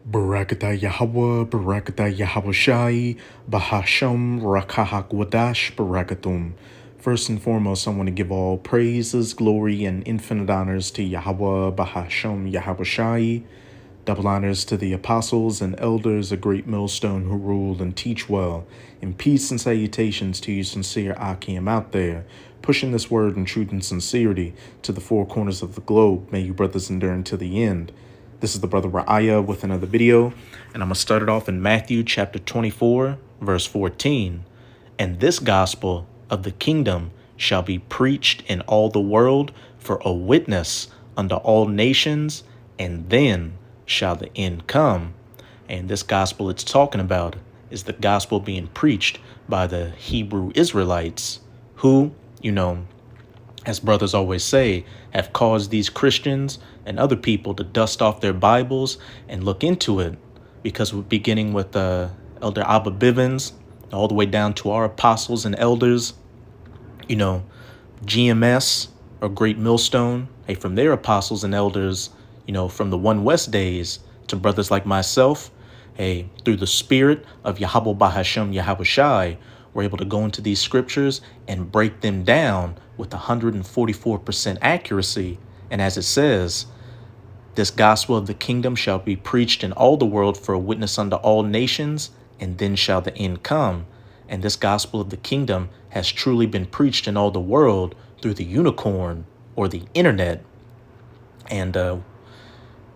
Barakatah Yahweh, Barakatah Yahweh Shai, Bahasham Rakahak Wadash, Barakatum. First and foremost, I want to give all praises, glory, and infinite honors to Yahweh, Bahasham Yahweh Shai. Double honors to the apostles and elders, a great millstone who rule and teach well. And peace and salutations to you sincere Akim out there, pushing this word in truth and sincerity to the four corners of the globe. May you brothers endure unto the end. This is the brother Ra'aya with another video, and I'm going to start it off in Matthew chapter 24, verse 14. And this gospel of the kingdom shall be preached in all the world for a witness unto all nations, and then shall the end come. And this gospel it's talking about is the gospel being preached by the Hebrew Israelites who, as brothers always say, have caused these Christians and other people to dust off their Bibles and look into it, because we're beginning with Elder Abba Bivens all the way down to our apostles and elders, GMS or Great Millstone, from their apostles and elders, from the One West days to brothers like myself, through the spirit of Yahweh Bahashem Yahweh Shai, we're able to go into these scriptures and break them down with 144% accuracy. And as it says, this gospel of the kingdom shall be preached in all the world for a witness unto all nations, and then shall the end come. And this gospel of the kingdom has truly been preached in all the world through the unicorn or the internet. And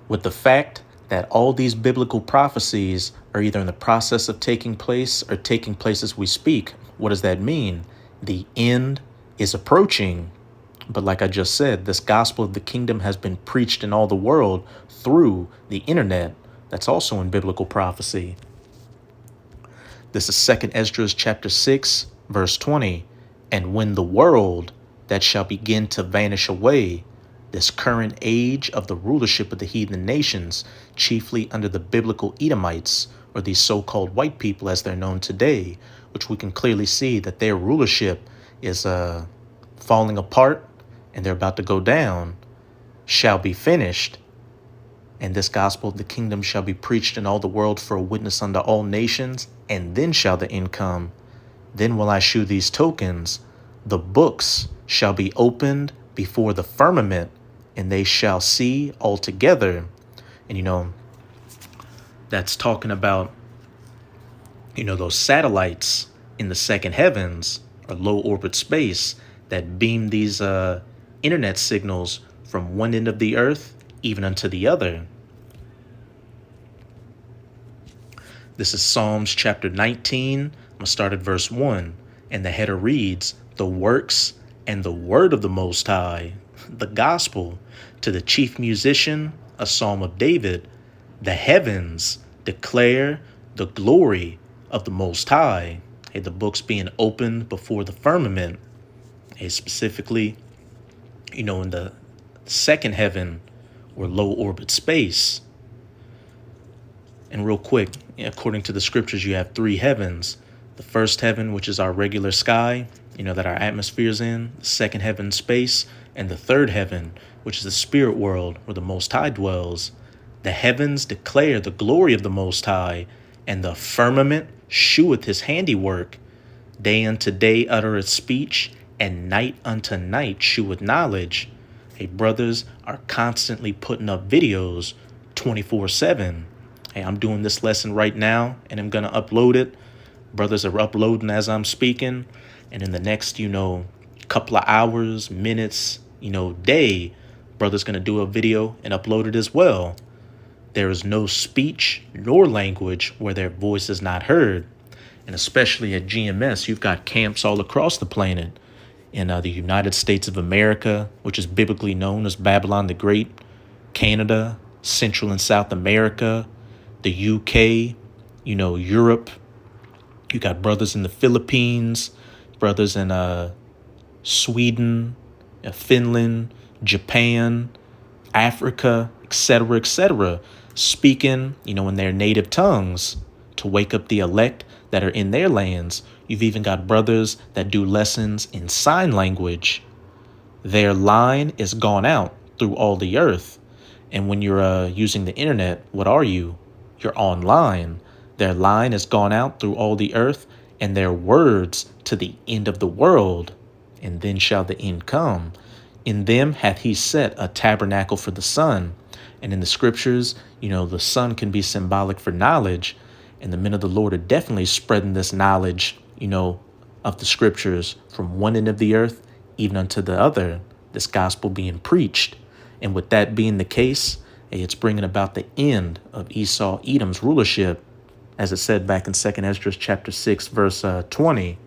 with the fact that all these biblical prophecies are either in the process of taking place or taking place as we speak, what does that mean? The end is approaching. But like I just said, this gospel of the kingdom has been preached in all the world through the internet. That's also in biblical prophecy. This is 2 Esdras chapter 6, verse 20. And when the world that shall begin to vanish away, this current age of the rulership of the heathen nations, chiefly under the biblical Edomites, or these so-called white people as they're known today, which we can clearly see that their rulership is falling apart and they're about to go down, shall be finished. And this gospel of the kingdom shall be preached in all the world for a witness unto all nations, and then shall the end come. Then will I shew these tokens. The books shall be opened before the firmament, and they shall see all together. And, that's talking about, those satellites in the second heavens or low orbit space that beam these internet signals from one end of the earth even unto the other. This is Psalms chapter 19. I'm going to start at verse 1. And the header reads, the works and the word of the Most High, the gospel, to the chief musician, a psalm of David. The heavens declare the glory of the Most High. The books being opened before the firmament. Specifically, in the second heaven or low orbit space. And real quick, according to the scriptures, you have three heavens. The first heaven, which is our regular sky, that our atmosphere is in. The second heaven, space. And the third heaven, which is the spirit world where the Most High dwells. The heavens declare the glory of the Most High, and the firmament sheweth his handiwork. Day unto day uttereth speech, and night unto night sheweth knowledge. Brothers are constantly putting up videos 24/7. I'm doing this lesson right now, and I'm going to upload it. Brothers are uploading as I'm speaking. And in the next, couple of hours, minutes, day, brother's going to do a video and upload it as well. There is no speech nor language where their voice is not heard. And especially at GMS, you've got camps all across the planet. In the United States of America, which is biblically known as Babylon the Great, Canada, Central and South America, the UK, Europe. You got brothers in the Philippines, brothers in Sweden, Finland, Japan, Africa, etc., speaking, in their native tongues to wake up the elect that are in their lands. You've even got brothers that do lessons in sign language. Their line is gone out through all the earth. And when you're using the internet, what are you? You're online. Their line has gone out through all the earth, and their words to the end of the world. And then shall the end come. In them hath he set a tabernacle for the sun. And in the scriptures, the sun can be symbolic for knowledge. And the men of the Lord are definitely spreading this knowledge, of the scriptures from one end of the earth even unto the other, this gospel being preached. And with that being the case, it's bringing about the end of Esau Edom's rulership, as it said back in 2nd Ezra chapter 6, verse 20.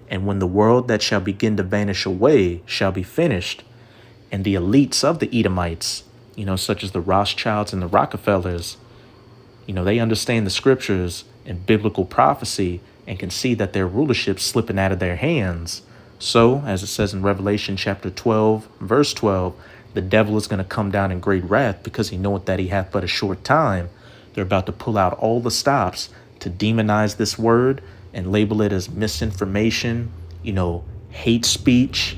And when the world that shall begin to vanish away shall be finished, and the elites of the Edomites, such as the Rothschilds and the Rockefellers, they understand the scriptures and biblical prophecy and can see that their rulership's slipping out of their hands. So, as it says in Revelation chapter 12, verse 12, the devil is going to come down in great wrath because he knoweth that he hath but a short time. They're about to pull out all the stops to demonize this word and label it as misinformation, hate speech,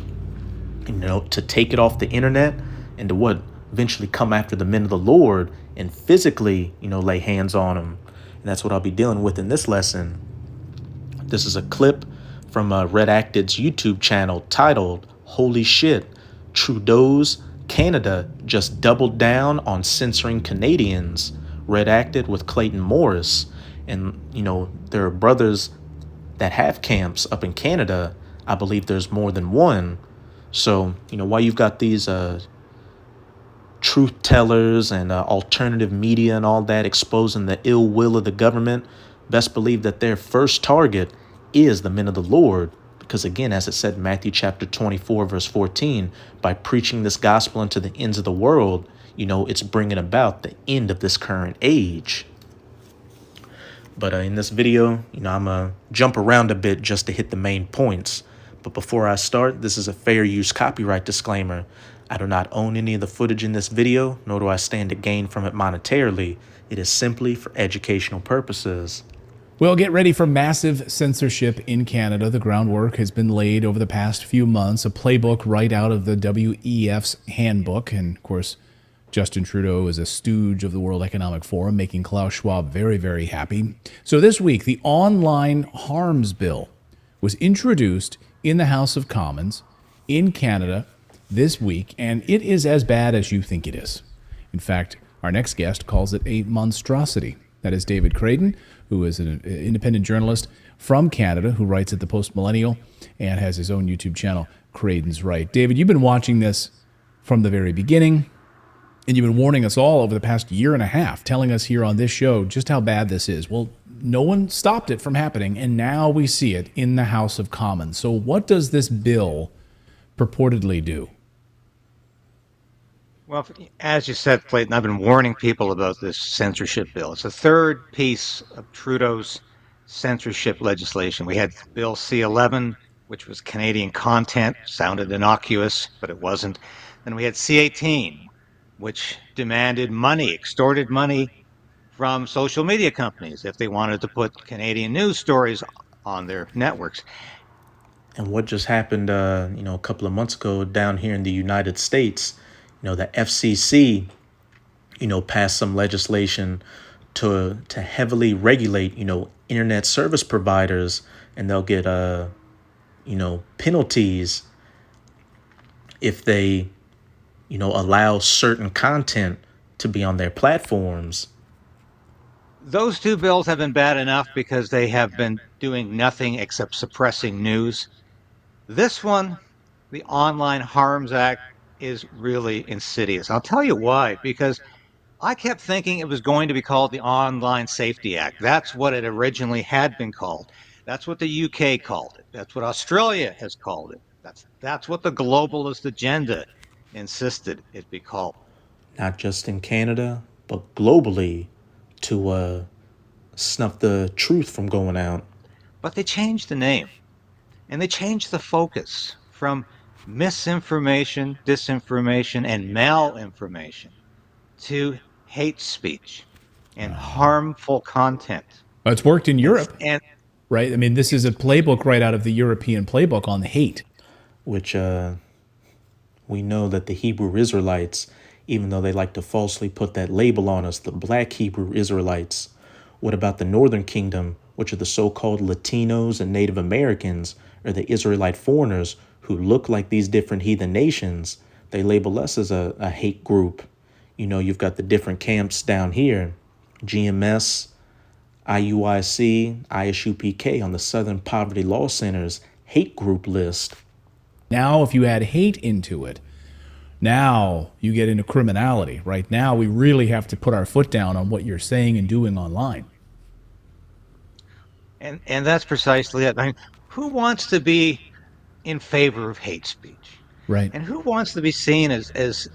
to take it off the internet and to what? Eventually come after the men of the Lord and physically, lay hands on them. And that's what I'll be dealing with in this lesson. This is a clip from Redacted's YouTube channel titled, Holy Shit, Trudeau's Canada just doubled down on censoring Canadians. Redacted with Clayton Morris. And, there are brothers that have camps up in Canada. I believe there's more than one. So, while you've got these truth tellers and alternative media and all that exposing the ill will of the government, best believe that their first target is the men of the Lord. Because again, as it said in Matthew chapter 24, verse 14, by preaching this gospel unto the ends of the world, it's bringing about the end of this current age. But in this video, I'm going to jump around a bit just to hit the main points. But before I start, this is a fair use copyright disclaimer. I do not own any of the footage in this video, nor do I stand to gain from it monetarily. It is simply for educational purposes. Well, get ready for massive censorship in Canada. The groundwork has been laid over the past few months, a playbook right out of the WEF's handbook. And of course, Justin Trudeau is a stooge of the World Economic Forum, making Klaus Schwab very, very happy. So this week, the Online Harms Bill was introduced in the House of Commons in Canada this week, and it is as bad as you think it is. In fact, our next guest calls it a monstrosity. That is David Creighton, who is an independent journalist from Canada who writes at the Post Millennial and has his own YouTube channel, Creighton's Right. David, you've been watching this from the very beginning, and you've been warning us all over the past year and a half, telling us here on this show just how bad this is. Well, no one stopped it from happening, and now we see it in the House of Commons. So what does this bill purportedly do? Well, as you said, Clayton, I've been warning people about this censorship bill. It's the third piece of Trudeau's censorship legislation. We had Bill C-11, which was Canadian content, sounded innocuous, but it wasn't. Then we had C-18, which demanded money, extorted money from social media companies if they wanted to put Canadian news stories on their networks. And what just happened, a couple of months ago down here in the United States, the FCC, passed some legislation to heavily regulate, internet service providers, and they'll get, penalties if they, allow certain content to be on their platforms. Those two bills have been bad enough because they have been doing nothing except suppressing news. This one, the Online Harms Act, is really insidious. I'll tell you why, because I kept thinking it was going to be called the Online Safety Act. That's what it originally had been called. That's what the UK called it. That's what Australia has called it. That's what the globalist agenda insisted it be called. Not just in Canada, but globally, to snuff the truth from going out. But they changed the name, and they changed the focus from misinformation, disinformation, and malinformation to hate speech and harmful content. Well, it's worked in Europe, right? I mean, this is a playbook right out of the European playbook on hate. Which we know that the Hebrew Israelites even though they like to falsely put that label on us, the black Hebrew Israelites. What about the Northern Kingdom, which are the so-called Latinos and Native Americans, or the Israelite foreigners who look like these different heathen nations? They label us as a hate group. You've got the different camps down here, GMS, IUIC, ISUPK on the Southern Poverty Law Center's hate group list. Now, if you add hate into it, now you get into criminality. Right now, we really have to put our foot down on what you're saying and doing online. And that's precisely it. I mean, who wants to be in favor of hate speech? Right. And who wants to be seen as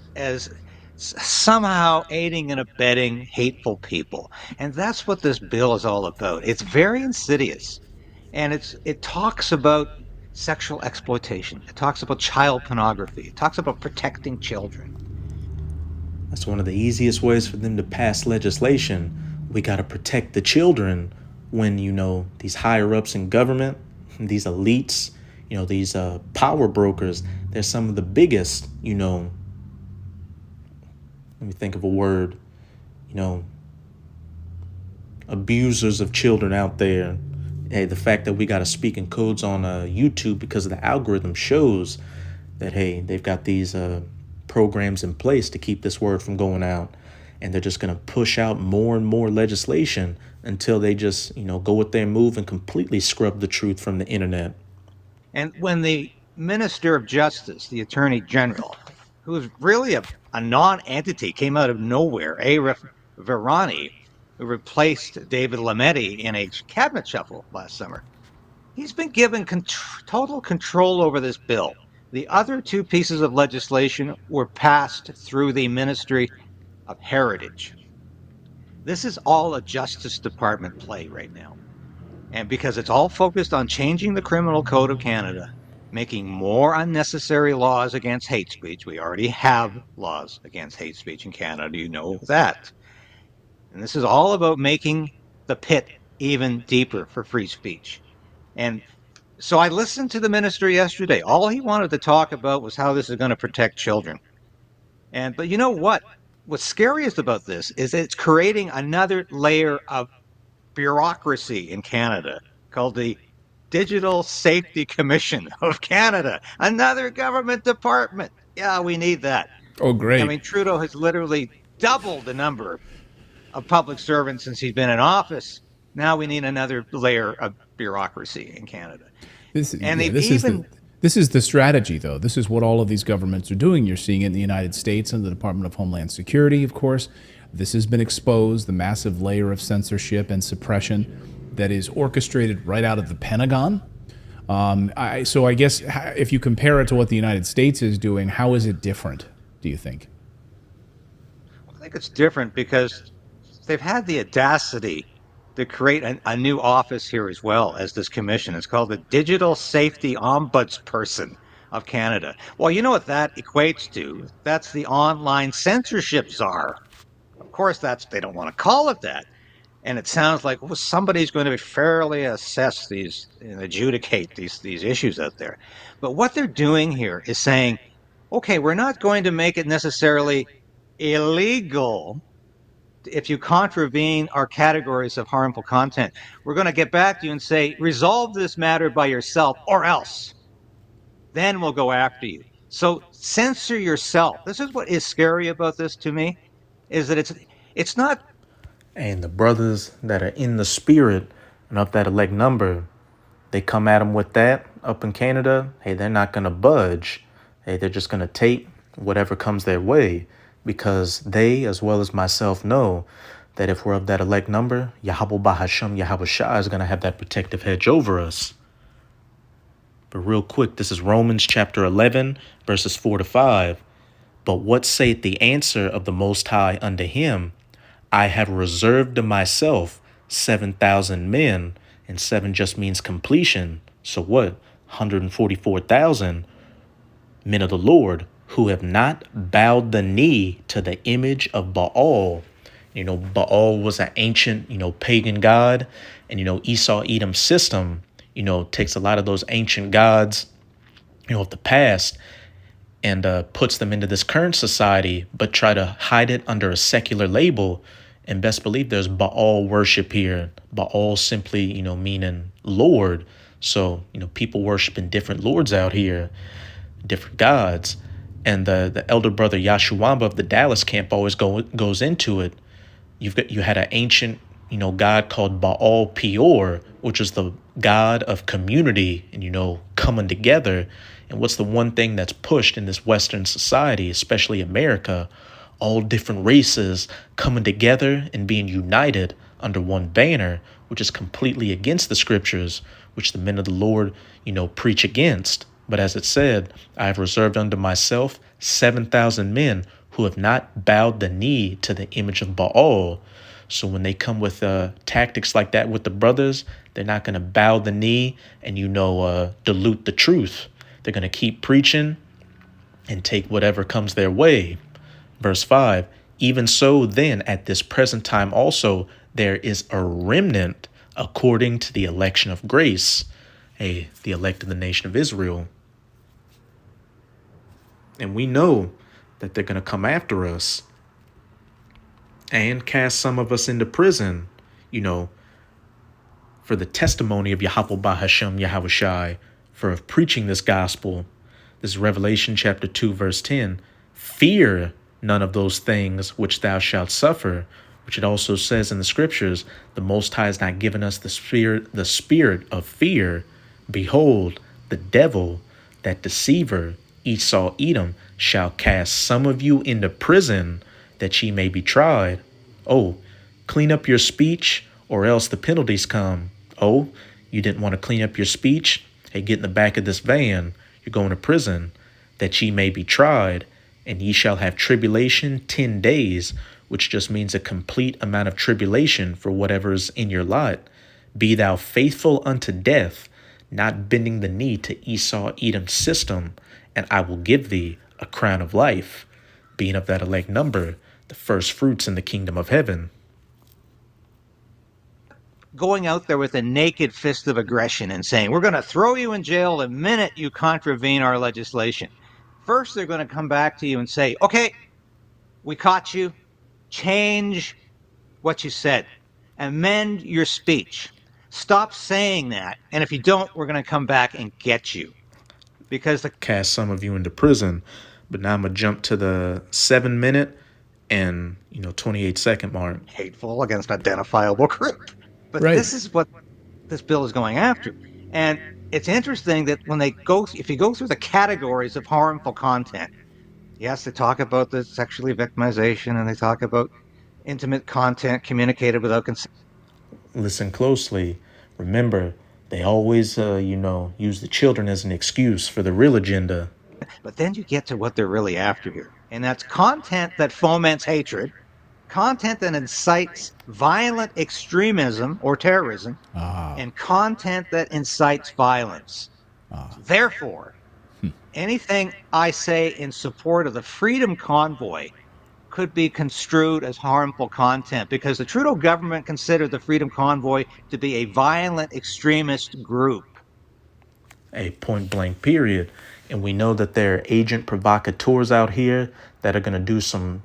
somehow aiding and abetting hateful people? And that's what this bill is all about. It's very insidious. And it talks about sexual exploitation. It talks about child pornography. It talks about protecting children. That's one of the easiest ways for them to pass legislation. We got to protect the children when, these higher ups in government, these elites, these power brokers, they're some of the biggest, let me think of a word, abusers of children out there. Hey, the fact that we got to speak in codes on YouTube because of the algorithm shows that, hey, they've got these programs in place to keep this word from going out. And they're just going to push out more and more legislation until they just, go with their move and completely scrub the truth from the internet. And when the Minister of Justice, the Attorney General, who is really a non-entity, came out of nowhere, Arif Virani, who replaced David Lametti in a cabinet shuffle last summer, he's been given total control over this bill. The other two pieces of legislation were passed through the Ministry of Heritage. This is all a Justice Department play right now. And because it's all focused on changing the Criminal Code of Canada, making more unnecessary laws against hate speech. We already have laws against hate speech in Canada. You know that. And this is all about making the pit even deeper for free speech. And so I listened to the minister yesterday. All he wanted to talk about was how this is going to protect children. But you know what? What's scariest about this is it's creating another layer of bureaucracy in Canada called the Digital Safety Commission of Canada, another government department. Yeah, we need that. Oh, great. I mean, Trudeau has literally doubled the number of public servants since he's been in office. Now we need another layer of bureaucracy in Canada. This, And yeah, they've this even is this is the strategy, though. This is what all of these governments are doing. You're seeing it in the United States and the Department of Homeland Security, of course. This has been exposed, the massive layer of censorship and suppression that is orchestrated right out of the Pentagon. So I guess if you compare it to what the United States is doing, how is it different, do you think? I think it's different because they've had the audacity to create a new office here as well as this commission. It's called the Digital Safety Ombudsperson of Canada. Well, you know what that equates to? That's the online censorship czar. Of course, they don't want to call it that. And it sounds like somebody's going to fairly assess these and adjudicate these issues out there. But what they're doing here is saying, okay, we're not going to make it necessarily illegal if you contravene our categories of harmful content. We're going to get back to you and say, resolve this matter by yourself or else. Then we'll go after you. So censor yourself. This is what is scary about this to me, is that it's not. And the brothers that are in the spirit and of that elect number, they come at them with that up in Canada. Hey, they're not going to budge. Hey, they're just going to take whatever comes their way, because they, as well as myself, know that if we're of that elect number, Yahweh Bahasham, Yahweh Shah is going to have that protective hedge over us. But real quick, this is Romans chapter 11, verses 4 to 5. But what saith the answer of the Most High unto him? I have reserved to myself 7,000 men, and 7 just means completion. So what? 144,000 men of the Lord who have not bowed the knee to the image of Baal. Baal was an ancient, pagan god. And, Esau Edom's system, takes a lot of those ancient gods, of the past, and puts them into this current society, but try to hide it under a secular label. And best believe there's Baal worship here. Baal simply, meaning Lord. So, people worshiping different lords out here, different gods. And the elder brother Yashuamba of the Dallas camp always goes into it. You had an ancient, god called Baal Peor, which is the god of community and coming together. And what's the one thing that's pushed in this Western society, especially America? All different races coming together and being united under one banner, which is completely against the scriptures, which the men of the Lord, preach against. But as it said, I have reserved unto myself 7,000 men who have not bowed the knee to the image of Baal. So when they come with tactics like that with the brothers, they're not going to bow the knee and, dilute the truth. They're going to keep preaching and take whatever comes their way. Verse 5, even so then at this present time also there is a remnant according to the election of grace, the elect of the nation of Israel. And we know that they're going to come after us and cast some of us into prison, for the testimony of Yahweh Bahashem Yahushai, for preaching this gospel. This is Revelation chapter 2, verse 10. Fear none of those things which thou shalt suffer, which it also says in the scriptures, the Most High has not given us the spirit of fear. Behold, the devil, that deceiver, Esau Edom, shall cast some of you into prison, that ye may be tried. Oh, clean up your speech, or else the penalties come. Oh, you didn't want to clean up your speech? Hey, get in the back of this van. You're going to prison, that ye may be tried, and ye shall have tribulation 10 days, which just means a complete amount of tribulation for whatever's in your lot. Be thou faithful unto death, not bending the knee to Esau Edom's system, and I will give thee a crown of life, being of that elect number, the first fruits in the kingdom of heaven. Going out there with a naked fist of aggression and saying, we're going to throw you in jail the minute you contravene our legislation. First, they're going to come back to you and say, okay, we caught you. Change what you said. Amend your speech. Stop saying that. And if you don't, we're going to come back and get you. Because cast some of you into prison. But now I'm going to jump to the 7-minute and 28-second mark. Hateful against identifiable group. But Right. This is what this bill is going after. And it's interesting that if you go through the categories of harmful content, yes, they talk about the sexually victimization and they talk about intimate content communicated without consent. Listen closely. Remember, they always, use the children as an excuse for the real agenda. But then you get to what they're really after here. And that's content that foments hatred, content that incites violent extremism or terrorism, and content that incites violence. Therefore, anything I say in support of the Freedom Convoy could be construed as harmful content because the Trudeau government considered the Freedom Convoy to be a violent extremist group. A point blank period. And we know that there are agent provocateurs out here that are going to do some,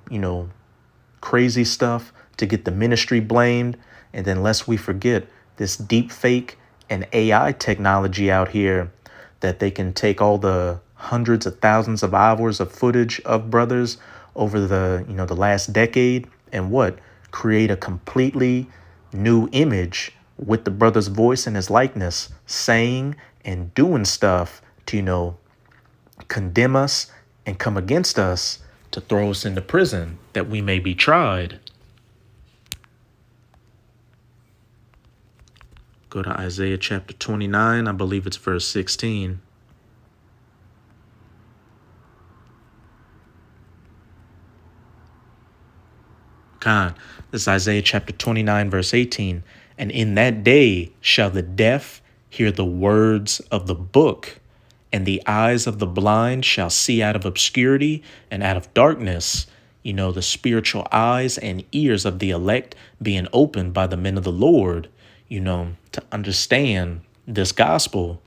crazy stuff to get the ministry blamed. And then lest we forget this deep fake and AI technology out here, that they can take all the hundreds of thousands of hours of footage of brothers over the last decade and create a completely new image with the brother's voice and his likeness, saying and doing stuff to condemn us and come against us, to throw us into prison that we may be tried. Go to Isaiah chapter 29, I believe it's verse 16. This is Isaiah chapter 29, verse 18. And in that day shall the deaf hear the words of the book, and the eyes of the blind shall see out of obscurity and out of darkness. The spiritual eyes and ears of the elect being opened by the men of the Lord, to understand this gospel.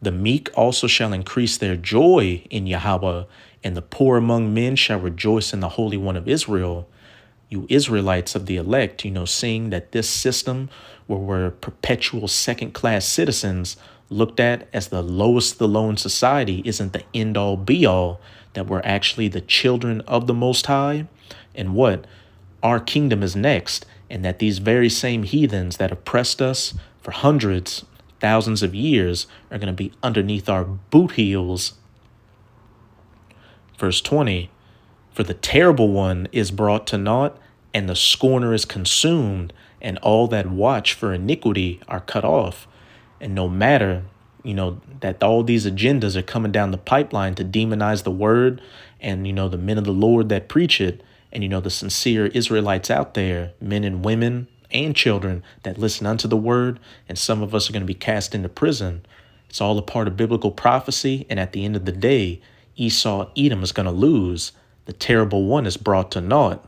The meek also shall increase their joy in Yahweh, And the poor among men shall rejoice in the Holy One of Israel. You Israelites of the elect, seeing that this system where we're perpetual second class citizens looked at as the lowest of the low in society isn't the end all be all, that we're actually the children of the Most High, and what? Our kingdom is next, and that these very same heathens that oppressed us for hundreds, thousands of years are going to be underneath our boot heels. Verse 20, for the terrible one is brought to naught, and the scorner is consumed, and all that watch for iniquity are cut off. And no matter, that all these agendas are coming down the pipeline to demonize the word and, the men of the Lord that preach it, and, the sincere Israelites out there, men and women and children that listen unto the word, and some of us are going to be cast into prison. It's all a part of biblical prophecy, and at the end of the day, Esau, Edom is going to lose. The terrible one is brought to naught.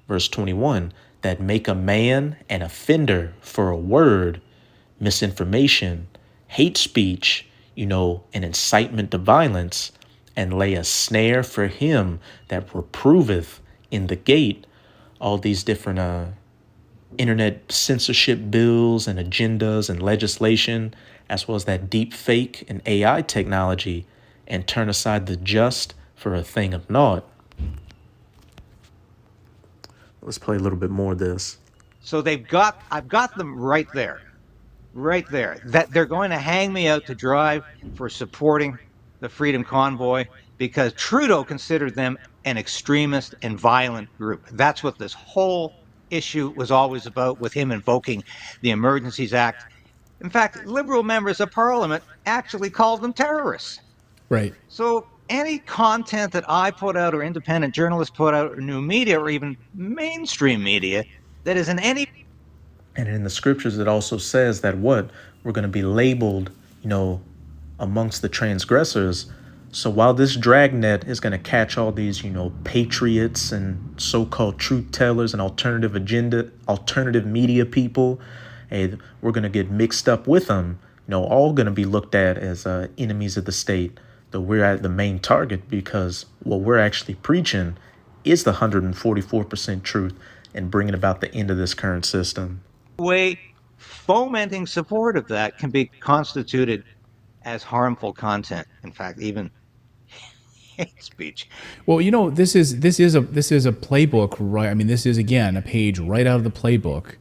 Verse 21, that make a man an offender for a word, misinformation, hate speech, an incitement to violence, and lay a snare for him that reproveth in the gate. All these different internet censorship bills and agendas and legislation, as well as that deep fake and AI technology, and turn aside the just for a thing of naught. Let's play a little bit more of this. So I've got them right there, that they're going to hang me out to dry for supporting the Freedom Convoy because Trudeau considered them an extremist and violent group. That's what this whole issue was always about, with him invoking the Emergencies Act. In fact, Liberal members of Parliament actually called them terrorists. Right. So any content that I put out, or independent journalists put out, or new media, or even mainstream media that is in any... And in the scriptures, it also says that what? We're going to be labeled, amongst the transgressors. So while this dragnet is going to catch all these, patriots and so-called truth tellers and alternative media people, hey, we're going to get mixed up with them, all going to be looked at as enemies of the state. Though we're at the main target because what we're actually preaching is the 144% truth and bringing about the end of this current system. way fomenting support of that can be constituted as harmful content. In fact, even hate speech. Well, this is a playbook, right? I mean, this is again a page right out of the playbook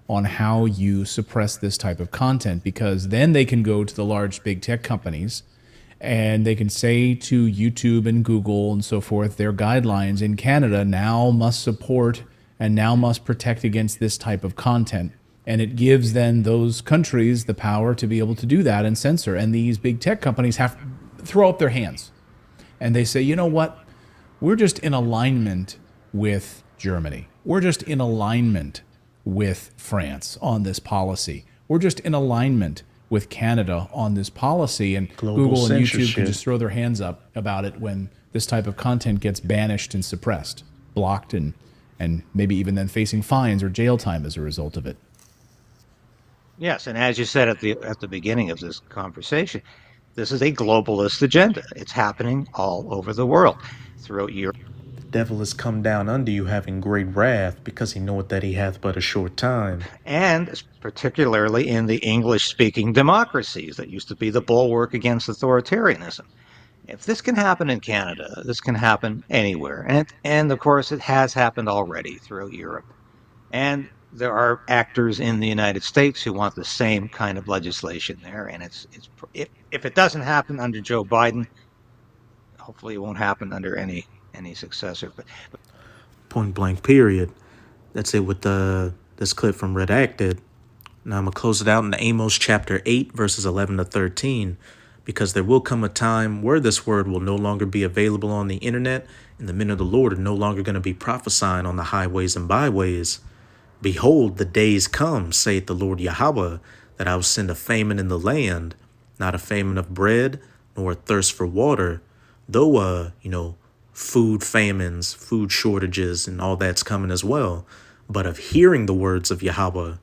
on how you suppress this type of content, because then they can go to the large big tech companies and they can say to YouTube and Google and so forth, their guidelines in Canada now must support and now must protect against this type of content. And it gives then those countries the power to be able to do that and censor. And these big tech companies have to throw up their hands. And they say, you know what? We're just in alignment with Germany. We're just in alignment with France on this policy. We're just in alignment with Canada on this policy. And Global Google and YouTube censorship. can just throw their hands up about it when this type of content gets banished and suppressed, blocked, and maybe even then facing fines or jail time as a result of it. Yes, and as you said at the beginning of this conversation, this is a globalist agenda. It's happening all over the world, throughout Europe. The devil is come down unto you having great wrath, because he knoweth that he hath but a short time. And particularly in the English-speaking democracies that used to be the bulwark against authoritarianism. If this can happen in Canada, this can happen anywhere. And of course, it has happened already throughout Europe. And there are actors in the United States who want the same kind of legislation there. And if it doesn't happen under Joe Biden, hopefully it won't happen under any successor. But Point blank period. That's it with this clip from Redacted. Now I'm going to close it out in Amos chapter 8, verses 11 to 13, because there will come a time where this word will no longer be available on the internet, and the men of the Lord are no longer going to be prophesying on the highways and byways. Behold, the days come, saith the Lord Yahweh, that I will send a famine in the land, not a famine of bread, nor a thirst for water, though, food famines, food shortages, and all that's coming as well, but of hearing the words of Yahweh,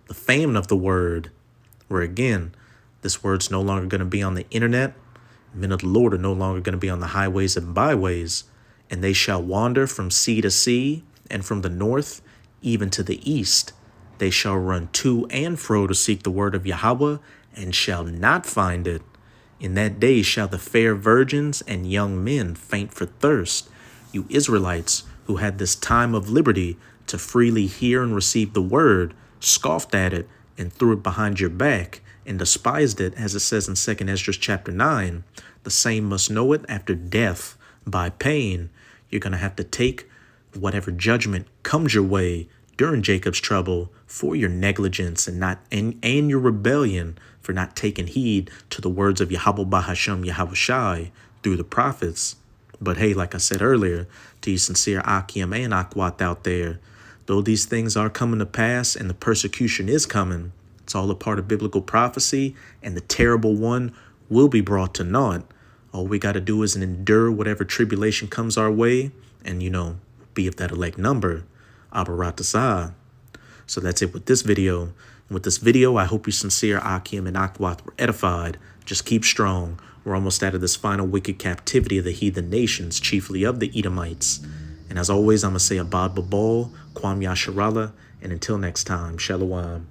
the famine of the word, where again, this word's no longer going to be on the internet, Men of the Lord are no longer going to be on the highways and byways, and they shall wander from sea to sea, and from the north even to the east. They shall run to and fro to seek the word of Yahweh, and shall not find it. In that day shall the fair virgins and young men faint for thirst. You Israelites, who had this time of liberty to freely hear and receive the word, scoffed at it and threw it behind your back and despised it, as it says in 2 Ezra chapter 9. The same must know it after death by pain. You're going to have to take whatever judgment comes your way during Jacob's trouble for your negligence and your rebellion for not taking heed to the words of Yahweh Bahasham Yahweh Shai through the prophets. But hey, like I said earlier, to you sincere Akim and Akwat out there, though these things are coming to pass and the persecution is coming, it's all a part of biblical prophecy, and the terrible one will be brought to naught. All we got to do is endure whatever tribulation comes our way and, be of that elect number. Abaratazah. So that's it with this video. With this video, I hope you sincere Akim and Akwat were edified. Just keep strong. We're almost out of this final wicked captivity of the heathen nations, chiefly of the Edomites. And as always, I'm going to say Abad Babal, Kwam Yasharala, and until next time, Shalom.